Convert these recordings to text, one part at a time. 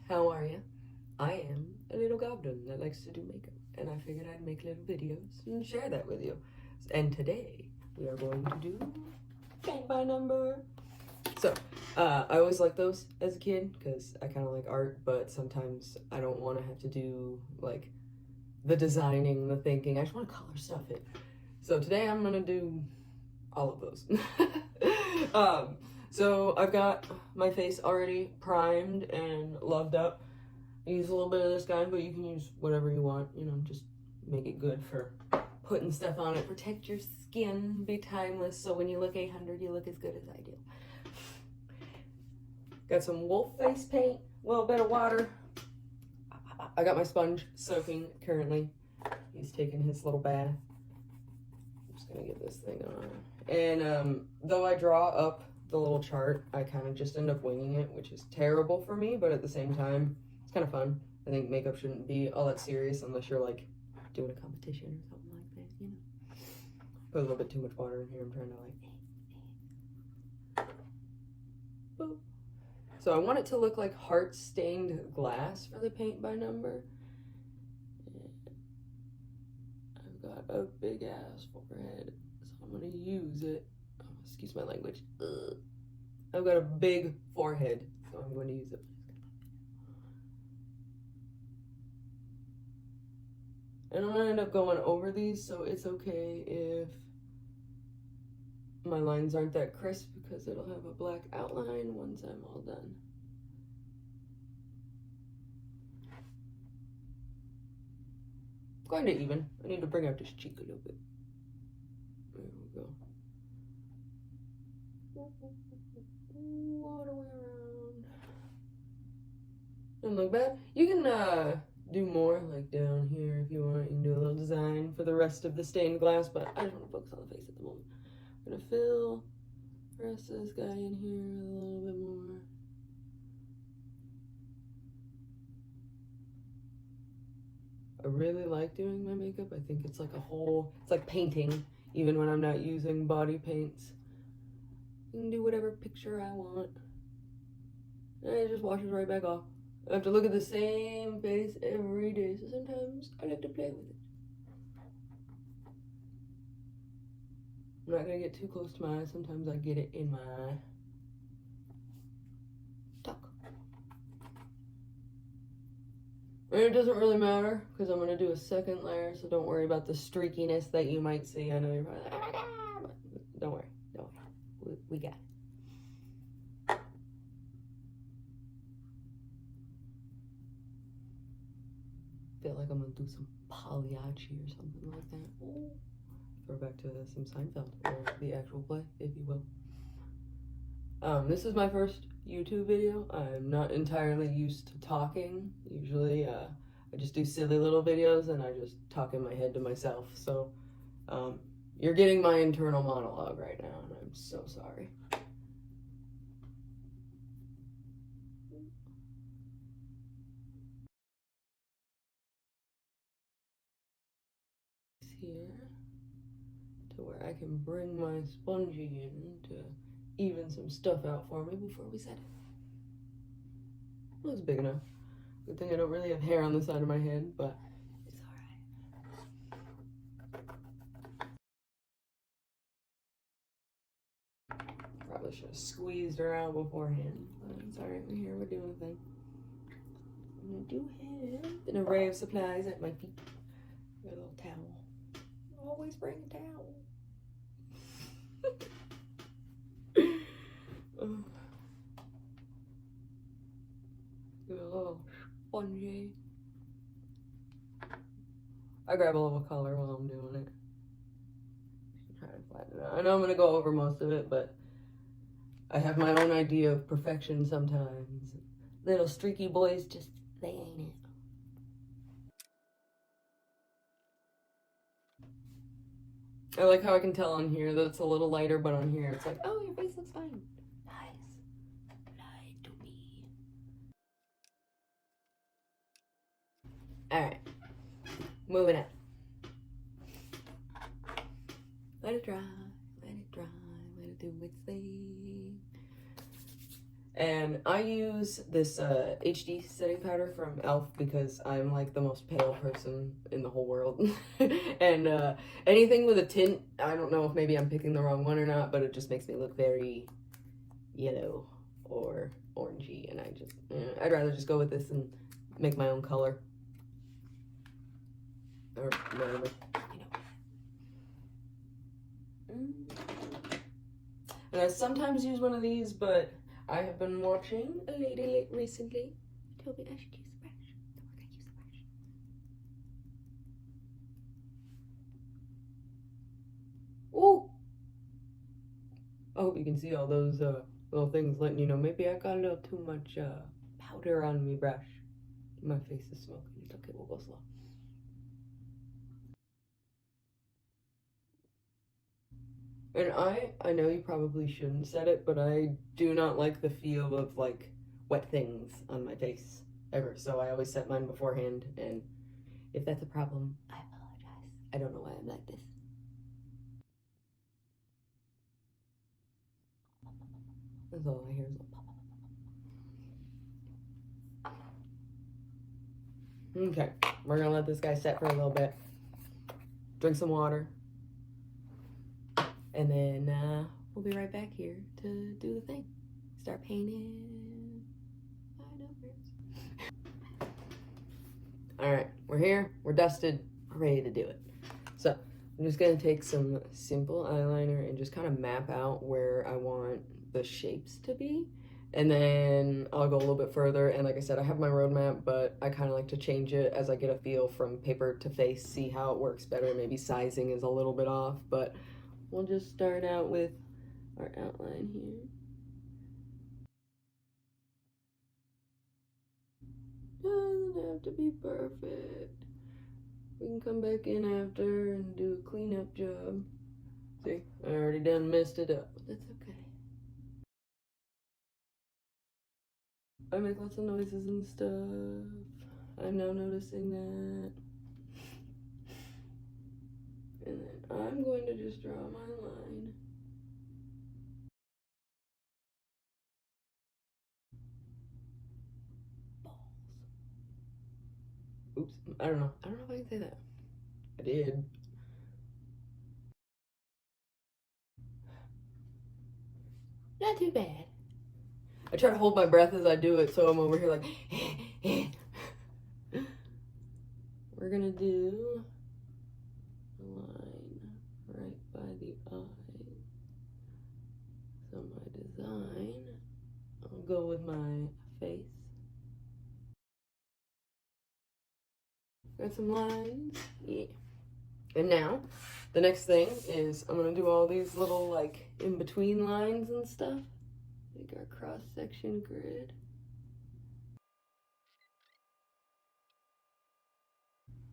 how are you? I am a little goblin that likes to do makeup, and I figured I'd make little videos and share that with you. And today, we are going to do paint by number. So, I always liked those as a kid, because I kind of like art, but sometimes I don't want to have to do, like, the designing, the thinking. I just want to color stuff in. So today I'm going to do all of those. So I've got my face already primed and loved up. I use a little bit of this guy, but you can use whatever you want, you know, just make it good for putting stuff on it. Protect your skin, be timeless, so when you look 800, you look as good as I do. Got some Wolfe face paint, a little bit of water. I got my sponge soaking currently. He's taking his little bath. I'm just gonna get this thing on. And though I draw up the little chart, I kind of just end up winging it, which is terrible for me, but at the same time, it's kind of fun. I think makeup shouldn't be all that serious unless you're like doing a competition or something like that, you know. Put a little bit too much water in here. I'm trying to like, boop. So I want it to look like heart-stained glass for the paint by number. I've got a big ass forehead, so I'm gonna use it. Oh, excuse my language. Ugh. I've got a big forehead, so I'm going to use it. And I'm gonna end up going over these, so it's okay if my lines aren't that crisp because it'll have a black outline once I'm all done. Going to even. I need to bring out this cheek a little bit. There we go. All the way around. Doesn't look bad. You can do more, like down here if you want. You can do a little design for the rest of the stained glass, but I just want to focus on the face at the moment. I'm gonna fill the rest of this guy in here a little bit more. I really like doing my makeup. I think it's like it's like painting, even when I'm not using body paints. You can do whatever picture I want. And it just washes right back off. I have to look at the same face every day, so sometimes I like to play with it. I'm not gonna get too close to my eye. Sometimes I get it in my eye. Tuck. And it doesn't really matter because I'm gonna do a second layer, so don't worry about the streakiness that you might see. I know you're probably like, oh my God, but don't worry, we got it. Feel like I'm gonna do some Pagliacci or something like that. Ooh. Throw back to some Seinfeld, or the actual play, if you will. This is my first YouTube video. I'm not entirely used to talking. Usually, I just do silly little videos and I just talk in my head to myself. So, you're getting my internal monologue right now, and I'm so sorry. Here to where I can bring my spongy in to even some stuff out for me before we set it. Well, it's big enough. Good thing I don't really have hair on the side of my head, but it's alright. Probably should have squeezed her out beforehand, but it's alright. We're here, we're doing a thing. I'm gonna do have an array of supplies at my feet. Got a little towel. Always bring a towel. Do a little spongy. I grab a little color while I'm doing it. Try to flatten it out. I know I'm gonna go over most of it, but I have my own idea of perfection sometimes. Little streaky boys just, they ain't it. I like how I can tell on here that it's a little lighter, but on here it's like, oh, your face looks fine. Nice. Lie to me. Alright. Moving on. Let it dry, let it dry, let it do its thing. And I use this HD setting powder from e.l.f. because I'm like the most pale person in the whole world. And anything with a tint, I don't know if maybe I'm picking the wrong one or not, but it just makes me look very yellow or orangey. And I'd rather just go with this and make my own color. Or whatever, you know. And I sometimes use one of these, but I have been watching a lady recently who told me I should use the brush, so we're gonna use the brush. Ooh! I hope you can see all those little things letting you know maybe I got a little too much powder on me brush. My face is smoking. It's okay, we'll go slow. And I know you probably shouldn't set it, but I do not like the feel of like wet things on my face ever. So I always set mine beforehand, and if that's a problem, I apologize. I don't know why I'm like this. That's all I hear is pop, pop, pop. Okay, we're gonna let this guy set for a little bit. Drink some water. And then we'll be right back here to do the thing. Start painting my numbers. Alright, we're here, we're dusted, we're ready to do it. So, I'm just gonna take some simple eyeliner and just kind of map out where I want the shapes to be. And then I'll go a little bit further, and like I said, I have my roadmap, but I kind of like to change it as I get a feel from paper to face, see how it works better. Maybe sizing is a little bit off, but we'll just start out with our outline here. Doesn't have to be perfect. We can come back in after and do a cleanup job. See, I already done messed it up, but that's okay. I make lots of noises and stuff. I'm now noticing that. And then I'm going to just draw my line. Balls. Oops, I don't know if I can say that. I did. Not too bad. I try to hold my breath as I do it, so I'm over here like, we're gonna do a line right by the eye. So my design, I'll go with my face. Got some lines, yeah. And now, the next thing is I'm gonna do all these little like in-between lines and stuff. Make our cross-section grid.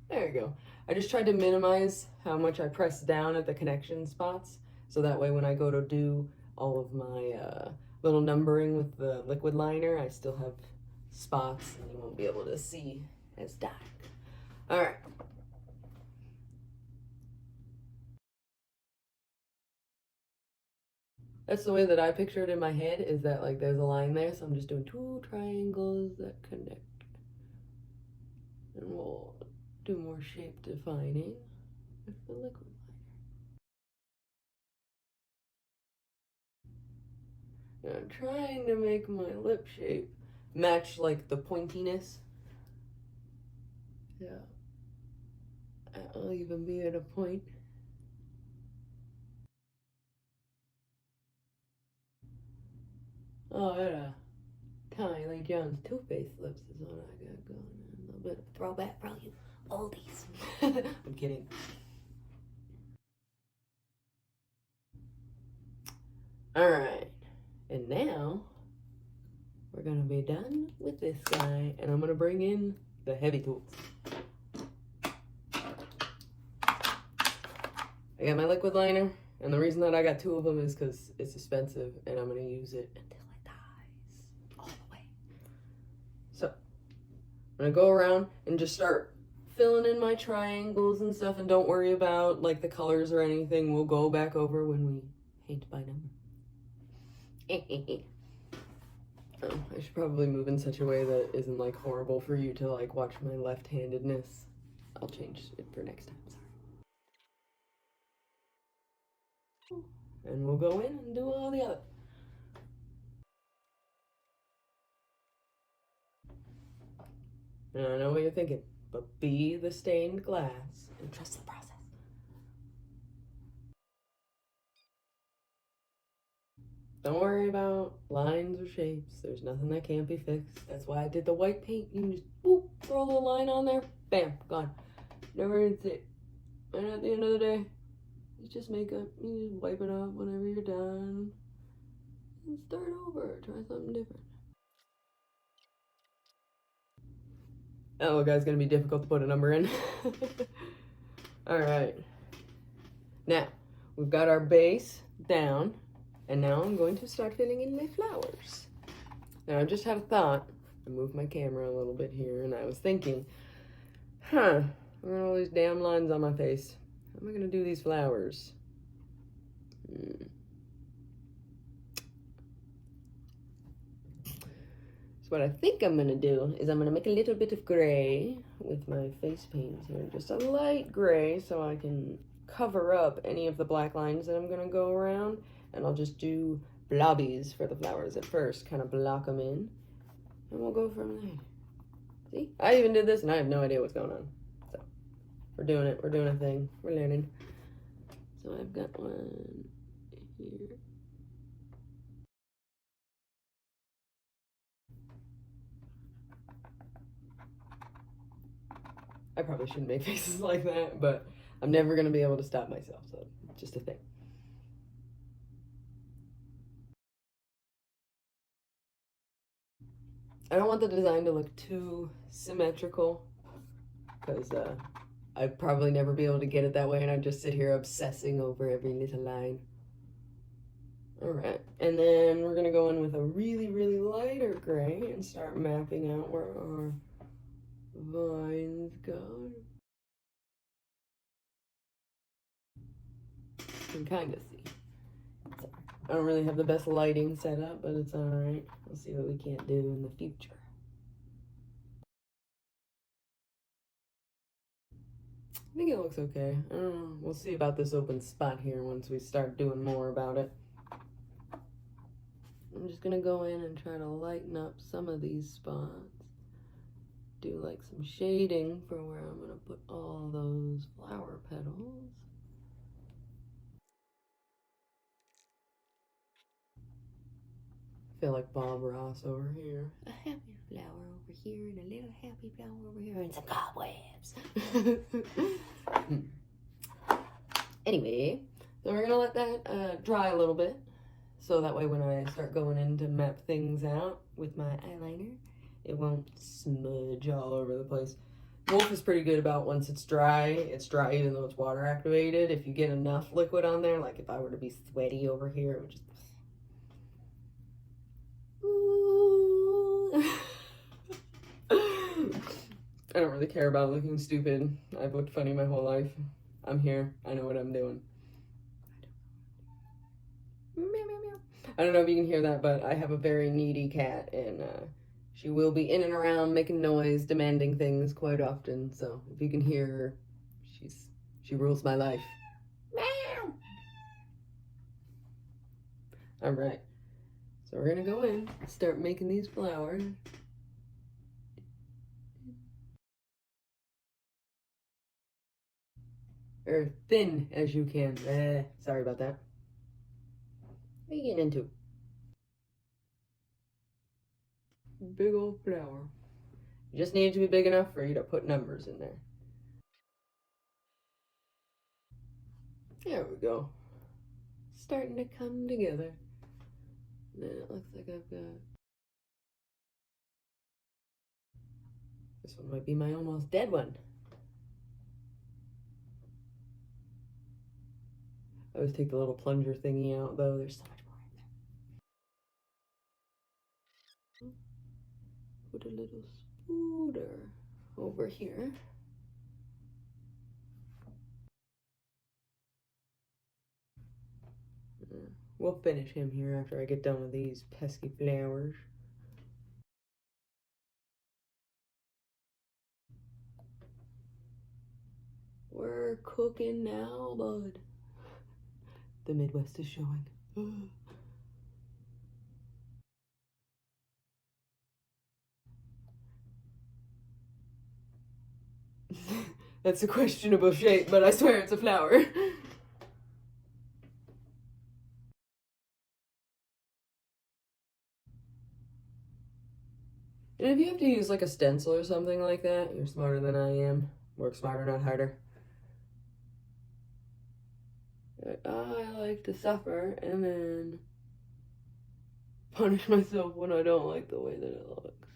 There you go. I just tried to minimize how much I press down at the connection spots, so that way when I go to do all of my little numbering with the liquid liner, I still have spots and you won't be able to see as dark. All right. That's the way that I picture it in my head, is that like there's a line there, so I'm just doing 2 triangles that connect. And we'll do more shape defining with the liquid liner. And I'm trying to make my lip shape match like the pointiness. Yeah. I'll even be at a point. Oh, yeah. Tommy Lee Jones Toofaced lips is what I got going on. A little bit of throwback for all you oldies. I'm kidding. Alright. And now, we're gonna be done with this guy, and I'm gonna bring in the heavy tools. I got my liquid liner, and the reason that I got 2 of them is because it's expensive, and I'm gonna use it until it dies all the way. So, I'm gonna go around and just start filling in my triangles and stuff, and don't worry about like the colors or anything. We'll go back over when we paint by number. Oh, I should probably move in such a way that isn't like horrible for you to like watch my left-handedness. I'll change it for next time, sorry. And we'll go in and do all the other. Now, I know what you're thinking, but be the stained glass and trust the process. Don't worry about lines or shapes. There's nothing that can't be fixed. That's why I did the white paint. You can just whoop, throw a little line on there, bam, gone. Never even see it. And at the end of the day, it's just makeup. You just wipe it off whenever you're done. And start over. Try something different. Oh, guys, gonna be difficult to put a number in. Alright. Now, we've got our base down. And now I'm going to start filling in my flowers. Now I just had a thought. I moved my camera a little bit here and I was thinking, I got all these damn lines on my face. How am I gonna do these flowers? So what I think I'm gonna do is I'm gonna make a little bit of gray with my face paint here. Just a light gray so I can cover up any of the black lines that I'm gonna go around. And I'll just do blobbies for the flowers at first, kind of block them in, and we'll go from there. See, I even did this and I have no idea what's going on. So, we're doing it, we're doing a thing, we're learning. So I've got one here. I probably shouldn't make faces like that, but I'm never gonna be able to stop myself, so it's just a thing. I don't want the design to look too symmetrical because I'd probably never be able to get it that way and I'd just sit here obsessing over every little line. Alright, and then we're gonna go in with a really, really lighter gray and start mapping out where our vines go. You can kind of see. I don't really have the best lighting set up, but it's alright. We'll see what we can't do in the future. I think it looks okay. I don't know. We'll see about this open spot here once we start doing more about it. I'm just gonna go in and try to lighten up some of these spots. Do like some shading for where I'm gonna put all those flower petals. I feel like Bob Ross over here. A happy flower over here and a little happy flower over here and some cobwebs. Anyway, so we're gonna let that dry a little bit. So that way when I start going in to map things out with my eyeliner, it won't smudge all over the place. Wolfe is pretty good about once it's dry even though it's water activated. If you get enough liquid on there, like if I were to be sweaty over here, it would just... I don't really care about looking stupid. I've looked funny my whole life. I'm here. I know what I'm doing. I don't know if you can hear that, but I have a very needy cat, and she will be in and around making noise, demanding things quite often. So if you can hear her, she rules my life. Meow. All right. So we're gonna go in and start making these flowers. Or thin as you can. Sorry about that. What are you getting into? Big old flower. You just need it to be big enough for you to put numbers in there. There we go. Starting to come together. And then it looks like I've got... This one might be my almost dead one. I always take the little plunger thingy out though. There's so much more in there. Put a little spooder over here. We'll finish him here after I get done with these pesky flowers. We're cooking now, bud. The Midwest is showing. That's a questionable shape, but I swear it's a flower. And if you have to use like a stencil or something like that, you're smarter than I am. Work smarter, not harder. I like to suffer and then punish myself when I don't like the way that it looks.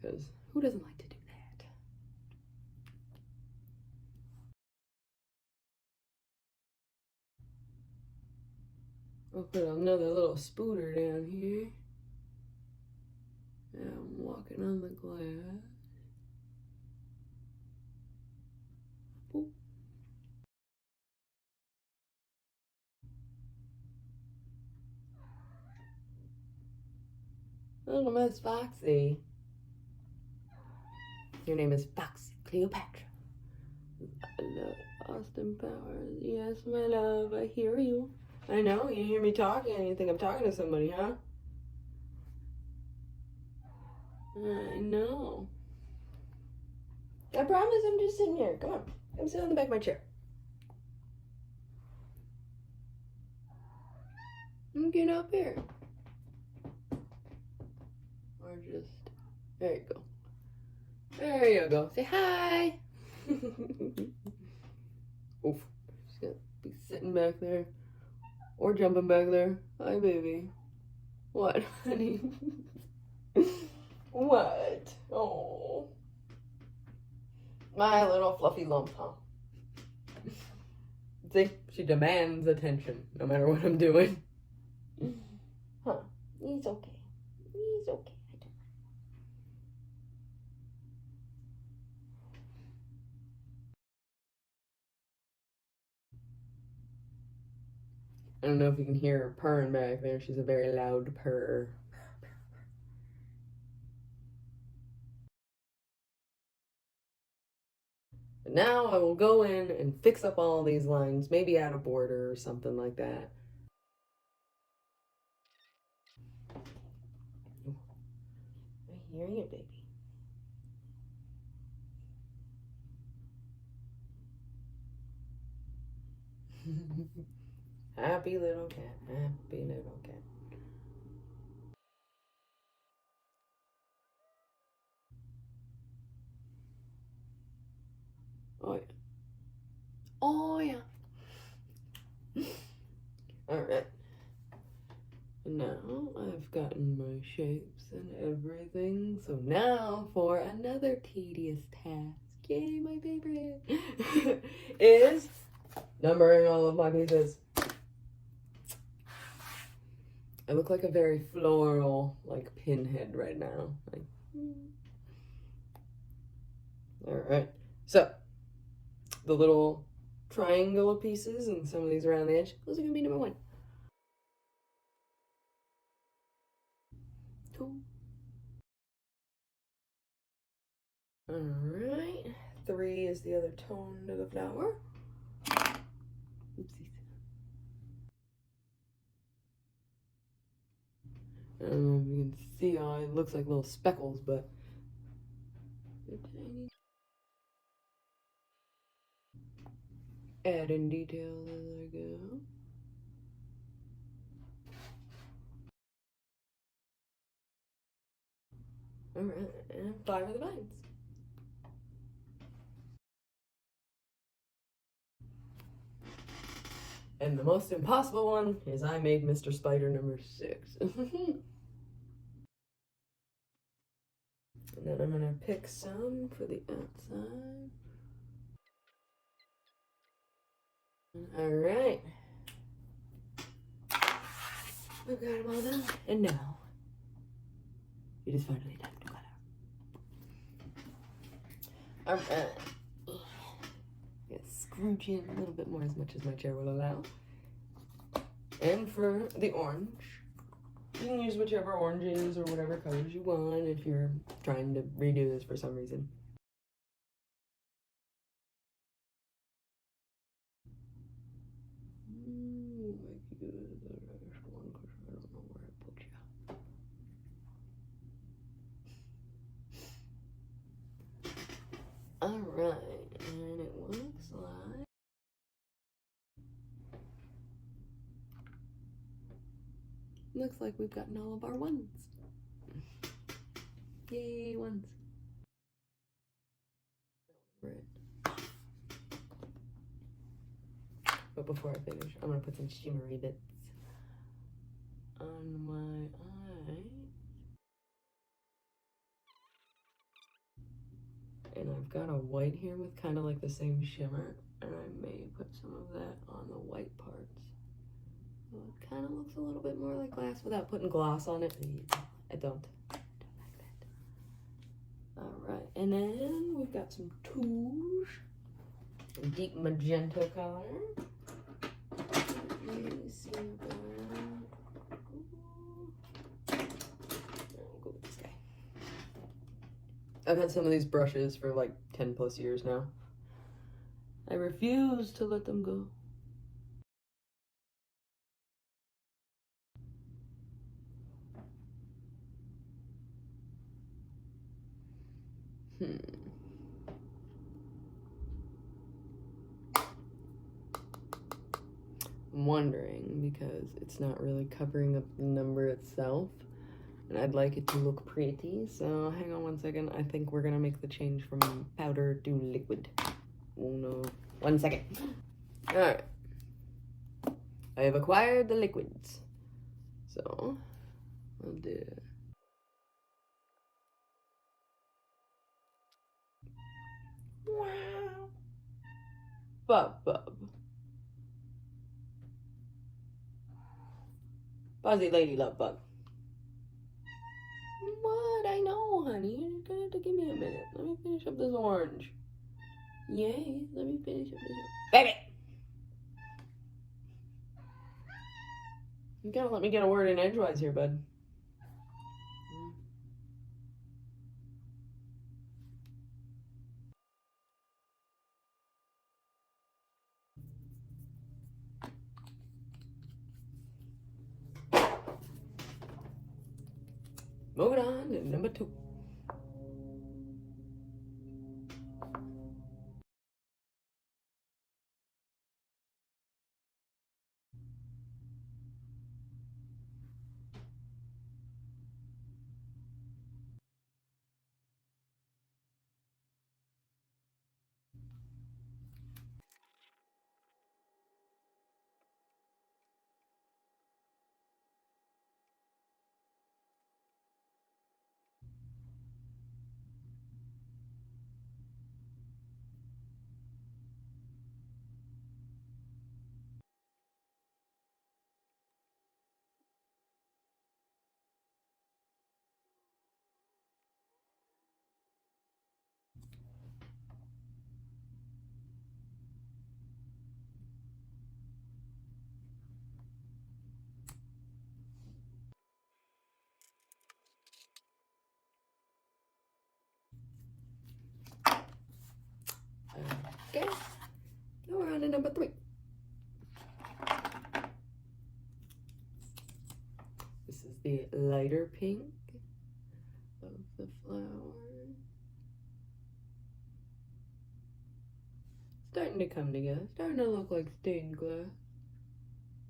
Because who doesn't like to do that? I'll put another little spooter down here. And I'm walking on the glass. Boop. Oh, Miss Foxy. Your name is Foxy Cleopatra. I love Austin Powers. Yes, my love, I hear you. I know, you hear me talking and you think I'm talking to somebody, huh? I know. I promise I'm just sitting here. Come on. Come sit on the back of my chair. Get up here. Or just... There you go. There you go. Say hi. Oof. She's gonna be sitting back there. Or jumping back there. Hi, baby. What, honey? What? Oh. My little fluffy lump, huh? See? She demands attention, no matter what I'm doing. Huh. He's okay. He's okay. I don't know if you can hear her purring back there. She's a very loud purr. But now I will go in and fix up all these lines, maybe add a border or something like that. I hear you, baby. Happy little cat, happy little cat. Oh yeah. Oh yeah. Alright. Now I've gotten my shapes and everything. So now for another tedious task. Yay, my favorite. Is numbering all of my pieces. I look like a very floral, like pinhead right now. Like, Alright. So the little triangle pieces and some of these around the edge, those are gonna be number 1. 2. Alright. 3 is the other tone to the flower. Oopsies. I don't know if you can see how it looks like little speckles, but add in detail as I go. Alright, and 5 of the vines. And the most impossible one is I made Mr. Spider number 6. And then I'm gonna pick some for the outside. Alright. I've got them all done. And now, it is finally time to color. Alright. Scrooge in a little bit more, as much as my chair will allow. And for the orange, you can use whichever oranges or whatever colors you want if you're trying to redo this for some reason. Looks like we've gotten all of our ones. Yay, ones. But before I finish, I'm gonna put some shimmery bits on my eye. And I've got a white here with kind of like the same shimmer, and I may put some of that on the white parts. So it kind of looks a little bit more like glass without putting gloss on it. I don't like that. All right, and then we've got some Touche, deep magenta color. Let me see. I'll go with this guy. I've had some of these brushes for like 10 plus years now. I refuse to let them go. I'm wondering, because it's not really covering up the number itself, and I'd like it to look pretty, so hang on one second. I think we're gonna make the change from powder to liquid. Oh no, 1 second. All right, I have acquired the liquids, so I'll do. Wow. Bub. Fuzzy lady love bug. What? I know, honey. You're gonna have to give me a minute. Let me finish up this orange. Yay. Let me finish up this orange. Baby! You gotta let me get a word in edgewise here, bud. Moving on to number 2. Okay, now we're on to number 3. This is the lighter pink of the flower. Starting to come together, starting to look like stained glass.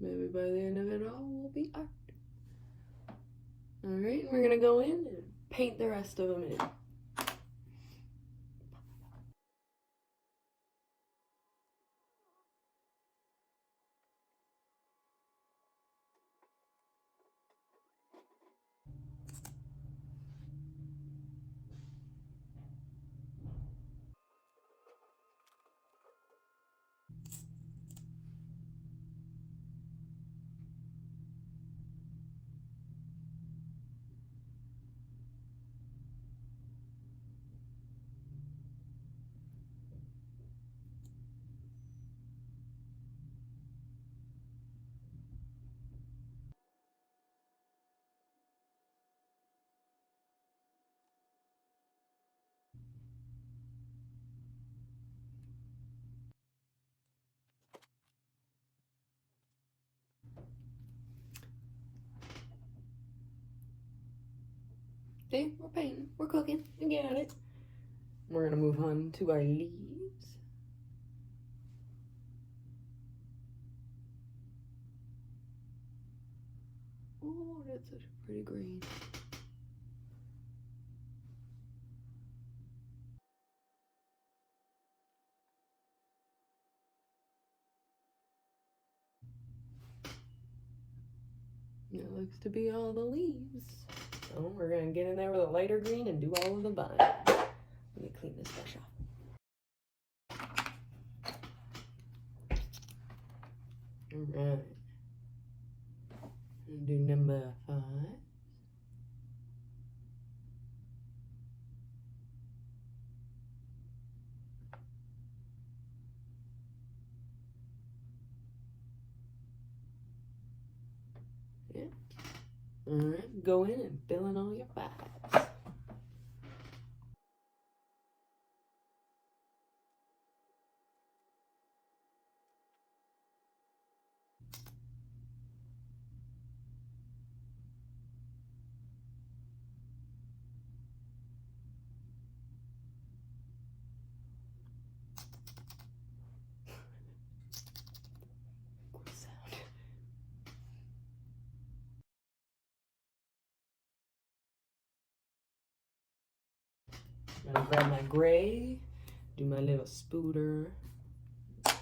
Maybe by the end of it all will be art. Alright, we're gonna go in and paint the rest of them in. See, we're painting, we're cooking, we got it. We're gonna move on to our leaves. Oh, that's such a pretty green. It looks to be all the leaves. So we're gonna get in there with a lighter green and do all of the vine. Let me clean this brush off. Alright. Do number 5. Yeah. Alright, go in and fill in all your 5s. I'm gonna grab my gray, do my little spooter. I'm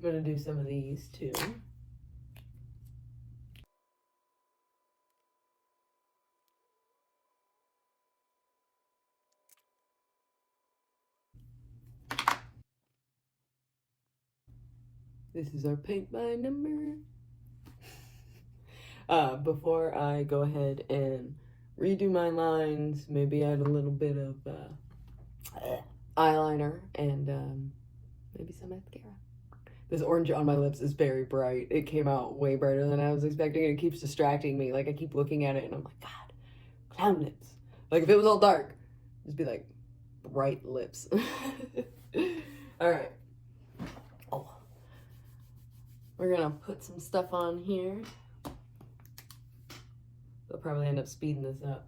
gonna do some of these too. This is our paint by number. Before I go ahead and redo my lines, maybe add a little bit of eyeliner and maybe some mascara. This orange on my lips is very bright. It came out way brighter than I was expecting. It keeps distracting me. Like, I keep looking at it and I'm like, God, clown lips. Like, if it was all dark, just be like, bright lips. All right. Oh. We're gonna put some stuff on here. They'll probably end up speeding this up.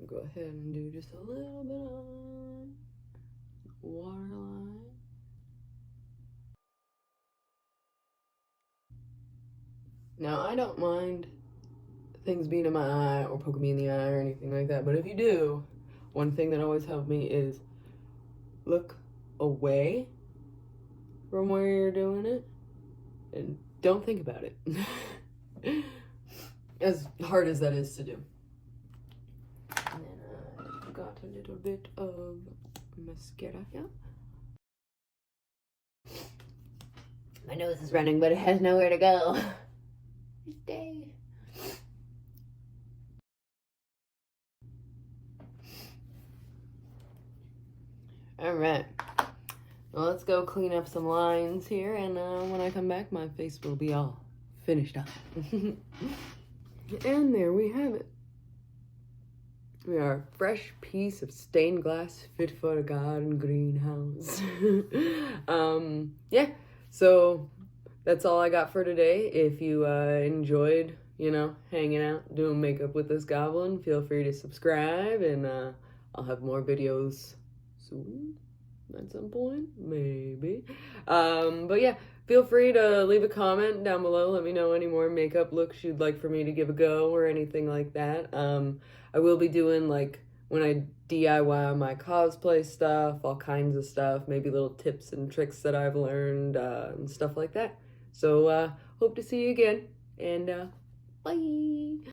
Go ahead and do just a little bit on waterline. Now, I don't mind things being in my eye or poking me in the eye or anything like that, but if you do, one thing that always helped me is look away from where you're doing it and don't think about it. As hard as that is to do. And then I got a little bit of mascara here. My nose is running, but it has nowhere to go. Stay. All right. Well, let's go clean up some lines here, and when I come back, my face will be all finished up. And there we have it. We are a fresh piece of stained glass fit for a garden greenhouse. Yeah, so that's all I got for today. If you enjoyed, you know, hanging out, doing makeup with this goblin, feel free to subscribe, and I'll have more videos soon. At some point, maybe. But yeah, feel free to leave a comment down below. Let me know any more makeup looks you'd like for me to give a go or anything like that. I will be doing, like, when I DIY my cosplay stuff, all kinds of stuff, maybe little tips and tricks that I've learned, and stuff like that. So, hope to see you again, and bye!